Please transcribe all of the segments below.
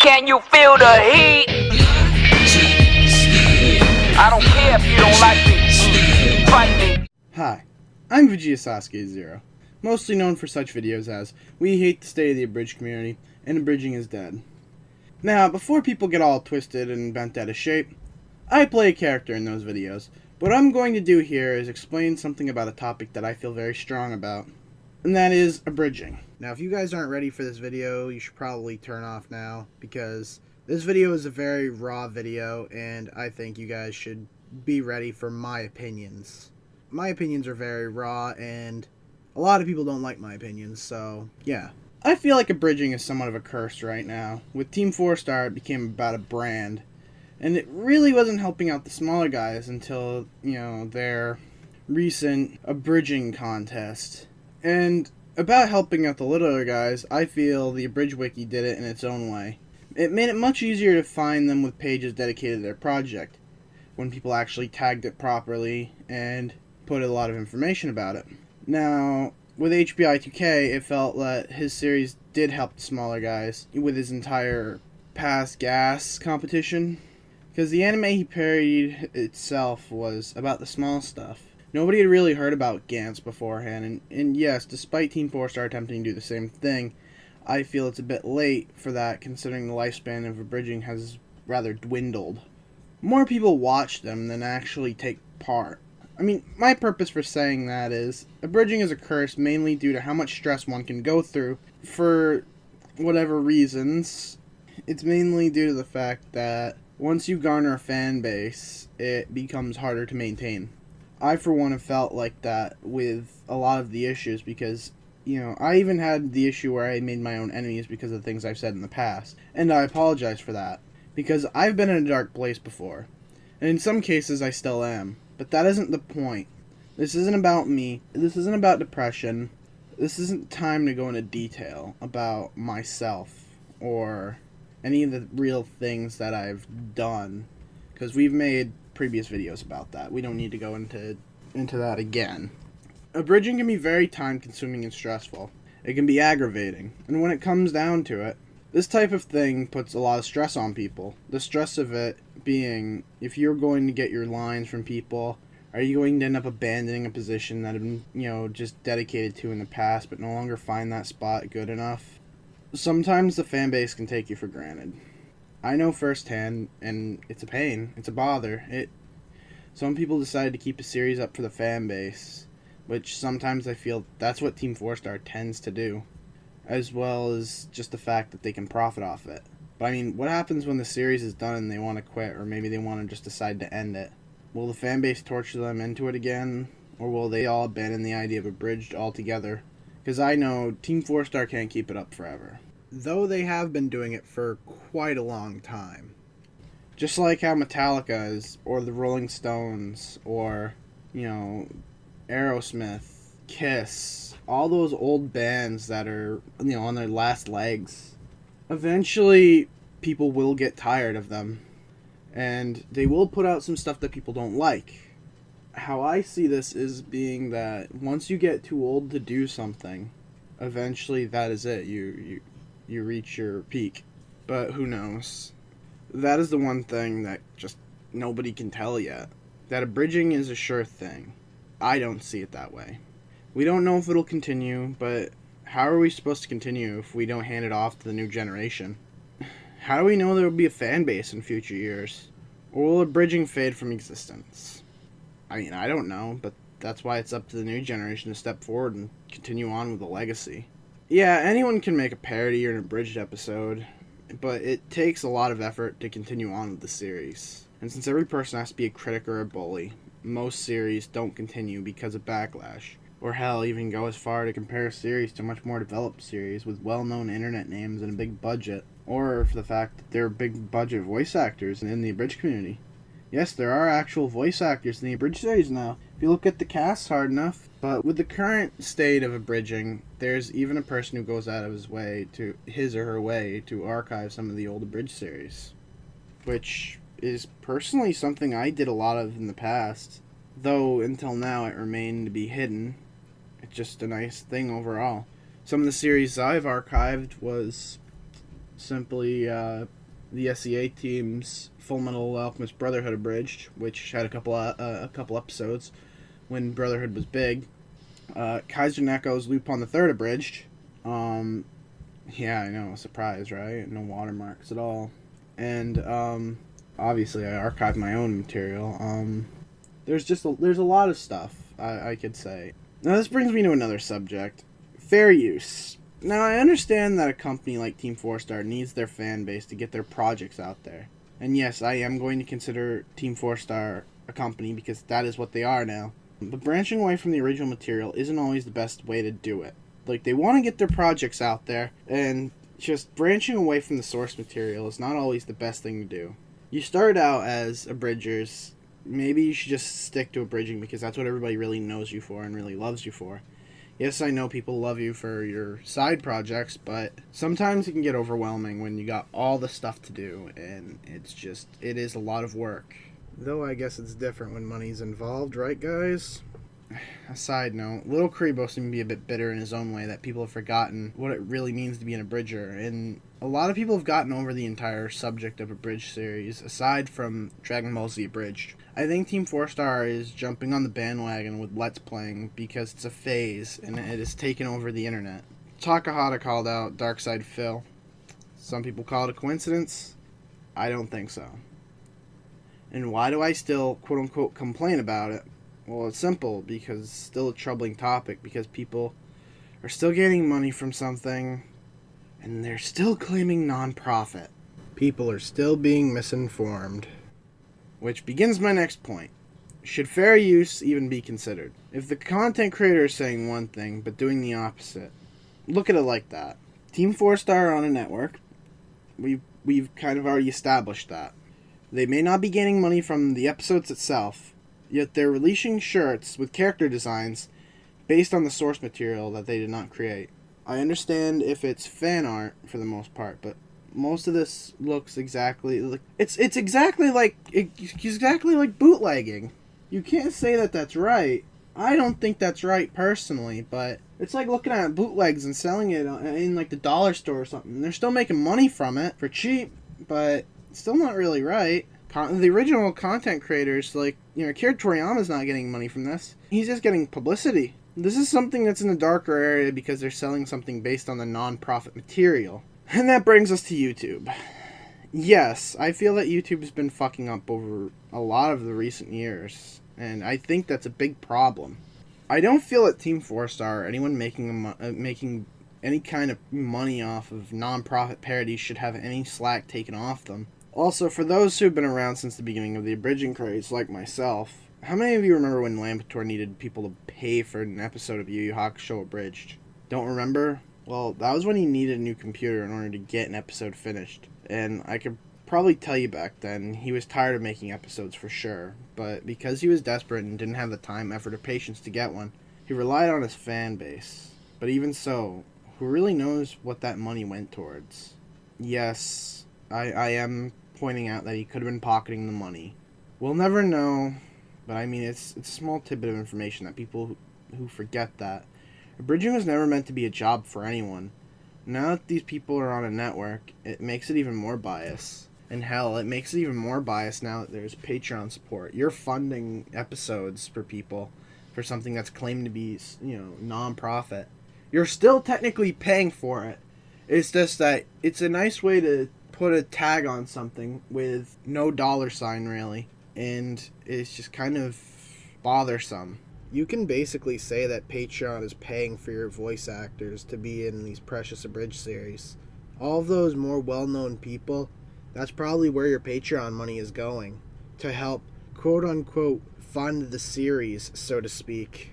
Can you feel the heat? I don't care if you don't like me. Fight me. Hi, I'm Sasuke0, mostly known for such videos as We Hate the State of the Abridged Community and Abridging is Dead. Now, before people get all twisted and bent out of shape, I play a character in those videos. What I'm going to do here is explain something about a topic that I feel very strong about, and that is abridging. Now, if you guys aren't ready for this video, you should probably turn off now, because this video is a very raw video, and I think you guys should be ready for my opinions. My opinions are very raw, and a lot of people don't like my opinions, so yeah. I feel like abridging is somewhat of a curse right now. With Team 4-Star, it became about a brand, and it really wasn't helping out the smaller guys until, their recent abridging contest. And about helping out the littler guys, I feel the Abridge Wiki did it in its own way. It made it much easier to find them with pages dedicated to their project, when people actually tagged it properly and put a lot of information about it. Now, with HBI2K, it felt that his series did help the smaller guys with his entire past gas competition, because the anime he parodied itself was about the small stuff. Nobody had really heard about Gantz beforehand, and yes, despite Team 4-Star attempting to do the same thing, I feel it's a bit late for that, considering the lifespan of abridging has rather dwindled. More people watch them than actually take part. I mean, my purpose for saying that is, abridging is a curse mainly due to how much stress one can go through for whatever reasons. It's mainly due to the fact that once you garner a fan base, it becomes harder to maintain. I, for one, have felt like that with a lot of the issues because, I even had the issue where I made my own enemies because of the things I've said in the past. And I apologize for that, because I've been in a dark place before. And in some cases, I still am. But that isn't the point. This isn't about me. This isn't about depression. This isn't time to go into detail about myself or any of the real things that I've done, because we've made previous videos about that. We don't need to go into that again. Abridging can be very time consuming and stressful. It can be aggravating, and when it comes down to it, this type of thing puts a lot of stress on people. The stress of it being, if you're going to get your lines from people, are you going to end up abandoning a position that have been, just dedicated to in the past, but no longer find that spot good enough? Sometimes the fan base can take you for granted. I know firsthand, and it's a pain, it's a bother. Some people decide to keep a series up for the fan base, which sometimes I feel that's what Team 4-Star tends to do, as well as just the fact that they can profit off it. But I mean, what happens when the series is done and they want to quit, or maybe they want to just decide to end it? Will the fan base torture them into it again, or will they all abandon the idea of abridged altogether? Because I know Team 4-Star can't keep it up forever, though they have been doing it for quite a long time. Just like how Metallica is, or the Rolling Stones, or, Aerosmith, Kiss, all those old bands that are, on their last legs. Eventually, people will get tired of them, and they will put out some stuff that people don't like. How I see this is being that once you get too old to do something, eventually that is it. You reach your peak. But who knows? That is the one thing that just nobody can tell yet. That abridging is a sure thing. I don't see it that way. We don't know if it'll continue, but how are we supposed to continue if we don't hand it off to the new generation? How do we know there will be a fan base in future years? Or will abridging fade from existence? I mean, I don't know, but that's why it's up to the new generation to step forward and continue on with the legacy. Yeah, anyone can make a parody or an abridged episode, but it takes a lot of effort to continue on with the series. And since every person has to be a critic or a bully, most series don't continue because of backlash. Or hell, even go as far to compare a series to a much more developed series with well-known internet names and a big budget. Or for the fact that there are big budget voice actors in the abridged community. Yes, there are actual voice actors in the abridged series now, if you look at the cast hard enough. But with the current state of abridging, there's even a person who goes out of his or her way to archive some of the old abridged series. Which is personally something I did a lot of in the past, though until now it remained to be hidden. It's just a nice thing overall. Some of the series I've archived was simply the SEA team's Full Metal Alchemist Brotherhood Abridged, which had a couple episodes when Brotherhood was big. Kaiser Neko's Lupin the Third Abridged. Yeah, I know, surprise, right? No watermarks at all. And obviously, I archived my own material. There's a lot of stuff I could say. Now, this brings me to another subject: fair use. Now, I understand that a company like Team 4-Star needs their fan base to get their projects out there. And yes, I am going to consider Team 4-Star a company because that is what they are now. But branching away from the original material isn't always the best way to do it. Like, they want to get their projects out there, and just branching away from the source material is not always the best thing to do. You start out as abridgers, maybe you should just stick to abridging because that's what everybody really knows you for and really loves you for. Yes, I know people love you for your side projects, but sometimes it can get overwhelming when you got all the stuff to do, and it is a lot of work. Though I guess it's different when money's involved, right, guys? A side note, Little Karibo seemed to be a bit bitter in his own way that people have forgotten what it really means to be an abridger, and a lot of people have gotten over the entire subject of Abridged series, aside from Dragon Ball Z Abridged. I think Team 4-Star is jumping on the bandwagon with Let's Playing because it's a phase, and it has taken over the internet. Takahata called out Darkside Phil. Some people call it a coincidence. I don't think so. And why do I still, quote-unquote, complain about it? Well, it's simple, because it's still a troubling topic, because people are still getting money from something, and they're still claiming non-profit. People are still being misinformed. Which begins my next point. Should fair use even be considered? If the content creator is saying one thing, but doing the opposite, look at it like that. Team 4-Star are on a network. We've kind of already established that. They may not be gaining money from the episodes itself, yet they're releasing shirts with character designs based on the source material that they did not create. I understand if it's fan art for the most part, but most of this looks exactly like it's exactly like bootlegging. You can't say that that's right. I don't think that's right personally, but it's like looking at bootlegs and selling it in like the dollar store or something. They're still making money from it for cheap, but it's still not really right. The original content creators, like, Akira Toriyama's not getting money from this. He's just getting publicity. This is something that's in the darker area because they're selling something based on the non-profit material. And that brings us to YouTube. Yes, I feel that YouTube has been fucking up over a lot of the recent years, and I think that's a big problem. I don't feel that Team 4-Star or anyone making any kind of money off of non-profit parodies should have any slack taken off them. Also, for those who have been around since the beginning of the abridging craze, like myself, how many of you remember when Lampetor needed people to pay for an episode of Yu Yu Hakusho Abridged? Don't remember? Well, that was when he needed a new computer in order to get an episode finished. And I could probably tell you back then, he was tired of making episodes for sure. But because he was desperate and didn't have the time, effort, or patience to get one, he relied on his fan base. But even so, who really knows what that money went towards? Yes, I am pointing out that he could have been pocketing the money. We'll never know, but I mean, it's a small tidbit of information that people who forget that. Abridging was never meant to be a job for anyone. Now that these people are on a network, it makes it even more biased. And hell, it makes it even more biased now that there's Patreon support. You're funding episodes for people for something that's claimed to be, non-profit. You're still technically paying for it. It's just that it's a nice way to put a tag on something with no dollar sign, really. And it's just kind of bothersome. You can basically say that Patreon is paying for your voice actors to be in these Precious Abridged series. All of those more well-known people, that's probably where your Patreon money is going. To help, quote-unquote, fund the series, so to speak.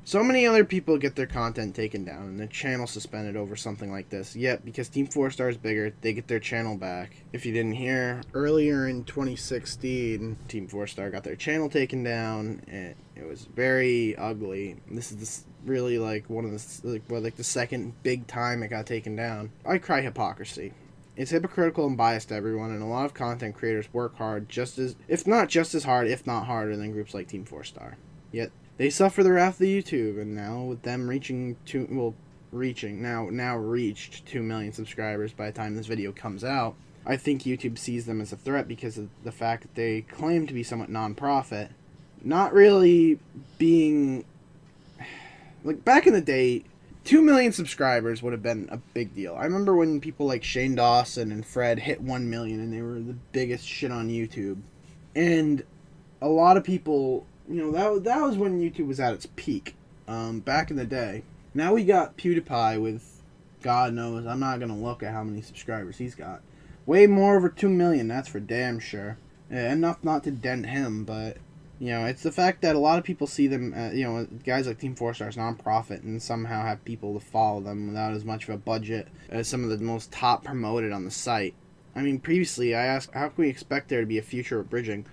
So many other people get their content taken down and their channel suspended over something like this. Yet, because Team 4-Star is bigger, they get their channel back. If you didn't hear, earlier in 2016, Team 4-Star got their channel taken down, and it was very ugly. This is really like one of the second big time it got taken down. I cry hypocrisy. It's hypocritical and biased to everyone, and a lot of content creators work hard if not harder than groups like Team 4-Star. Yet, they suffer the wrath of YouTube, and now with them reaching now reached 2 million subscribers by the time this video comes out. I think YouTube sees them as a threat because of the fact that they claim to be somewhat non-profit. Not really being... Like, back in the day, 2 million subscribers would have been a big deal. I remember when people like Shane Dawson and Fred hit 1 million and they were the biggest shit on YouTube. And a lot of people, you know, that was when YouTube was at its peak, back in the day. Now we got PewDiePie with, God knows, I'm not going to look at how many subscribers he's got. Way more over 2 million, that's for damn sure. Enough not to dent him, but, you know, it's the fact that a lot of people see them, you know, guys like Team 4 Stars, non-profit, and somehow have people to follow them without as much of a budget as some of the most top promoted on the site. I mean, previously, I asked, how can we expect there to be a future of Abridging?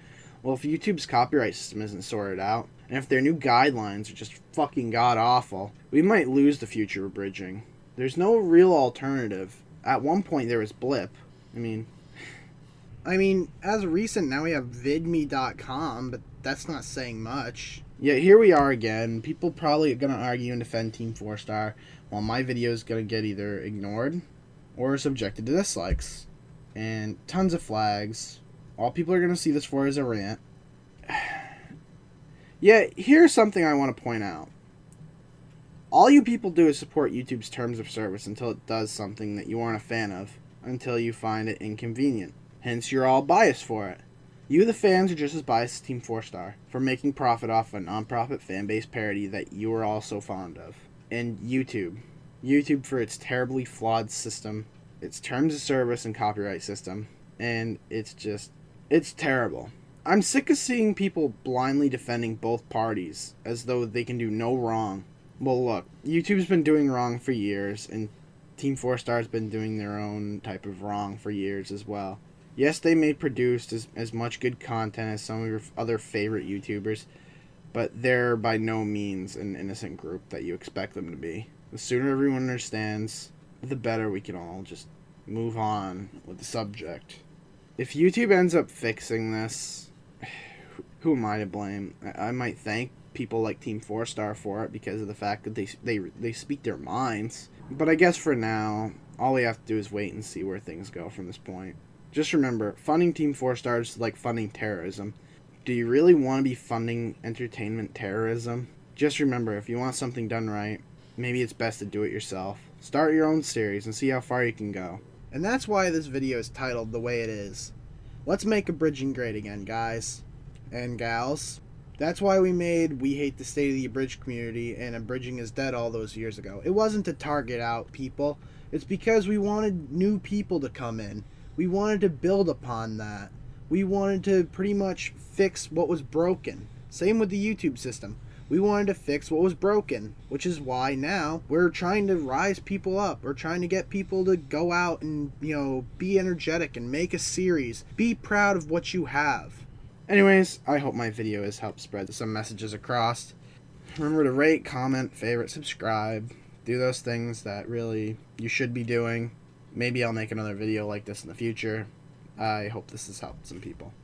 Well, if YouTube's copyright system isn't sorted out, and if their new guidelines are just fucking god-awful, we might lose the future of Abridging. There's no real alternative. At one point, there was Blip. I mean, as of recent, now we have vidme.com, but that's not saying much. Yeah, here we are again. People probably are going to argue and defend Team 4 Star, while my video is going to get either ignored or subjected to dislikes. And tons of flags. All people are going to see this for is a rant. Yeah, here's something I want to point out. All you people do is support YouTube's terms of service until it does something that you aren't a fan of, until you find it inconvenient. Hence, you're all biased for it. You, the fans, are just as biased as Team 4 Star for making profit off a non-profit fan-based parody that you are all so fond of. And YouTube. YouTube for its terribly flawed system, its terms of service and copyright system, and it's terrible. I'm sick of seeing people blindly defending both parties as though they can do no wrong. Well, look, YouTube's been doing wrong for years, and Team 4 Star's been doing their own type of wrong for years as well. Yes, they may produce as much good content as some of your other favorite YouTubers, but they're by no means an innocent group that you expect them to be. The sooner everyone understands, the better we can all just move on with the subject. If YouTube ends up fixing this, who am I to blame? I might thank people like Team 4 Star for it because of the fact that they speak their minds. But I guess for now, all we have to do is wait and see where things go from this point. Just remember, funding Team 4 Star is like funding terrorism. Do you really want to be funding entertainment terrorism? Just remember, if you want something done right, maybe it's best to do it yourself. Start your own series and see how far you can go. And that's why this video is titled the way it is. Let's make Abridging great again, guys and gals. That's why we made We Hate the State of the Abridged Community and Abridging is Dead all those years ago. It wasn't to target out people. It's because we wanted new people to come in. We wanted to build upon that. We wanted to pretty much fix what was broken. Same with the YouTube system. We wanted to fix what was broken, which is why now we're trying to rise people up. We're trying to get people to go out and, you know, be energetic and make a series. Be proud of what you have. Anyways, I hope my video has helped spread some messages across. Remember to rate, comment, favorite, subscribe. Do those things that really you should be doing. Maybe I'll make another video like this in the future. I hope this has helped some people.